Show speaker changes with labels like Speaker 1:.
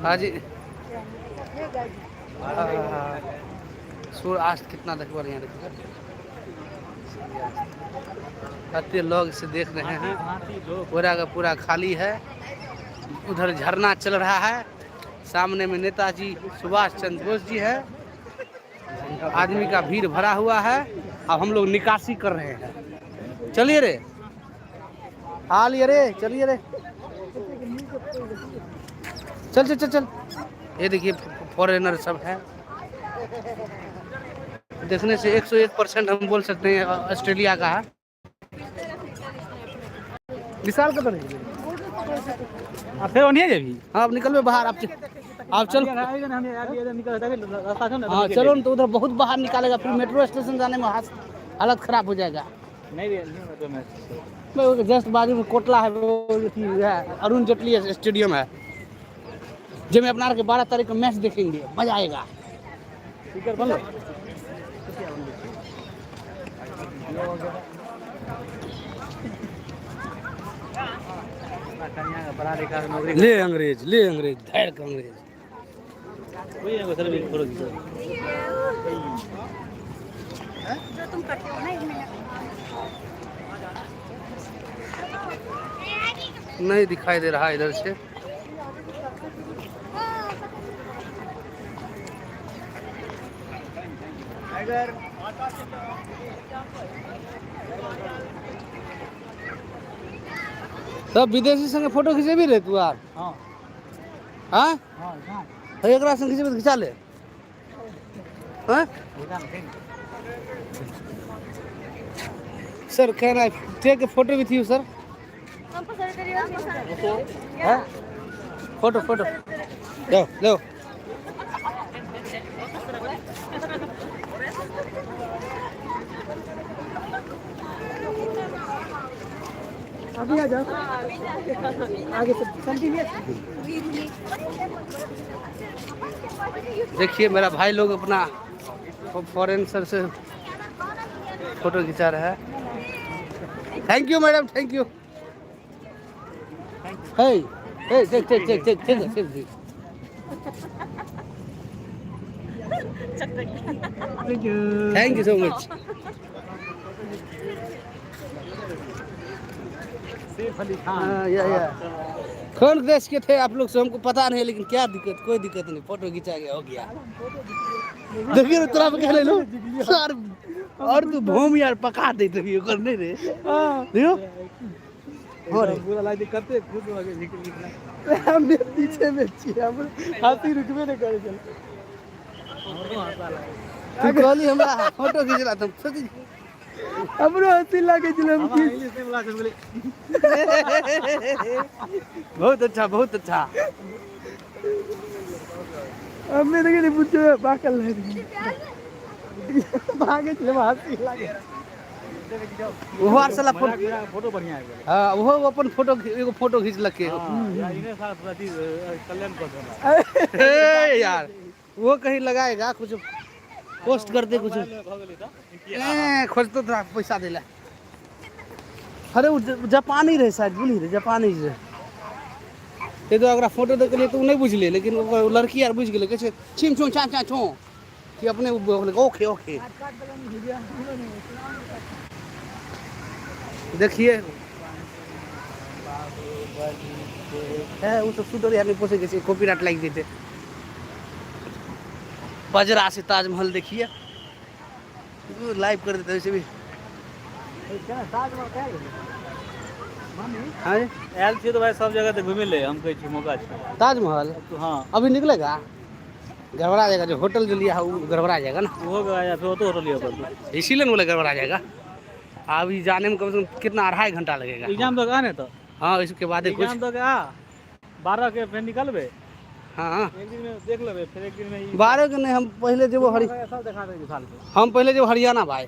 Speaker 1: हाँ जी। सूर्यास्त कितना देख बढ़िया देखिए, अति लोग से देख रहे हैं। पूरा का पूरा खाली है। उधर झरना चल रहा है, सामने में नेताजी सुभाष चंद्र बोस जी है। आदमी का भीड़ भरा हुआ है। अब हम लोग निकासी कर रहे हैं। चलिए रे, हाल ये रे, चलिए रे, चल चल चल चल। ये देखिए फॉरेनर सब है। देखने से 101% हम बोल सकते हैं ऑस्ट्रेलिया का है। विशाल का तो नहीं आप फिर नहीं है। हाँ अब निकल में बाहर, आप चल। हाँ चलो न, तो उधर बहुत बाहर निकालेगा, फिर मेट्रो स्टेशन जाने में हालत खराब हो जाएगा। नहीं जस्ट बाजू में कोटला है, अरुण जेटली स्टेडियम है, जिसमें अपना के 12 तारीख को मैच देखेंगे, मजा आएगा। ले अंग्रेज, ले अंग्रेज, धैर्य का अंग्रेज। जो तुम करते हो ना नहीं दिखाई दे रहा इधर से। सब विदेशी संगे फोटो खींचे भी रहे तू यार। हाँ हाँ एक संग खींचे खिंचा ले। हाँ sir can I take a photo with you sir? Photo photo लो लो। अभी आ जाओ आगे से कंटिन्यू। देखिए मेरा भाई लोग अपना फॉरेन सर से फोटो खिंचा रहा है। Thank you madam, thank you. हे हे देख देख देख देख देख देख। Thank you so much. कौन देश के थे आप लोग से हमको पता नहीं, लेकिन क्या दिक्कत, कोई दिक्कत नहीं, फोटो खिंचा गया हो गया। देखिए तरफ कह ले लो सर, और तू भूम यार पका दे तो ये करने रे। देखो और पूरा लाइट करते खुद आगे निकल हमने पीछे में छिया हम हाथी रुकवे नहीं करे चल। तू कहली हमरा फोटो खींचला तुम सोची हमरो हंसी लागे चल हम इंग्लिश में बोला बोले। बहुत अच्छा बहुत अच्छा। हमने देखे नहीं पूछो पागल है भागे चले हंसी लागे। वो हर साला फोटो बढ़िया है। हां वो अपन फोटो एगो फोटो खींच लके यार इने साथ प्रति कल्याण कर देना यार। वो कहीं लगाएगा कुछ पोस्ट कर दे कुछ खोजतो तो पैसा देला। अरे वो जापानी रहे शायद, बोली रे जापानी रे ते तो अगर फोटो देख लिए तो नहीं बुझले, लेकिन वो लड़की यार बुझ गेले कैसे छिम छो चा चा छो कि अपने ओके ओके। देखिए है वो सब शूटर यार नहीं पोसे कैसे कॉपीराइट लाइक देते। बजरा से ताजमहल देखिए लाइव कर देते वैसे भी। हाँ
Speaker 2: आयल छे तो भाई सब जगह तो घूमे ले हम कहे मौका छे।
Speaker 1: ताजमहल
Speaker 2: हाँ
Speaker 1: अभी निकलेगा, गड़बड़ा जाएगा। जो होटल जो लिया है वो गड़बड़ा जाएगा ना,
Speaker 2: वो गया फिर तो होटल लिया पर
Speaker 1: इसीलिए बोले गड़बड़ा जाएगा। अभी जाने में कम से कम कितना 2.5 घंटा लगेगा।
Speaker 2: एग्जाम तो आने तो
Speaker 1: हाँ इसके बाद कुछ
Speaker 2: एग्जाम तो आ 12 के फिर निकलबे।
Speaker 1: हाँ
Speaker 2: एक दिन में देख लेबे, फिर एक दिन में
Speaker 1: 12 के नहीं, हम पहले जब
Speaker 2: सब दिखा देंगे साल के।
Speaker 1: हम पहले जब हरियाणा भाई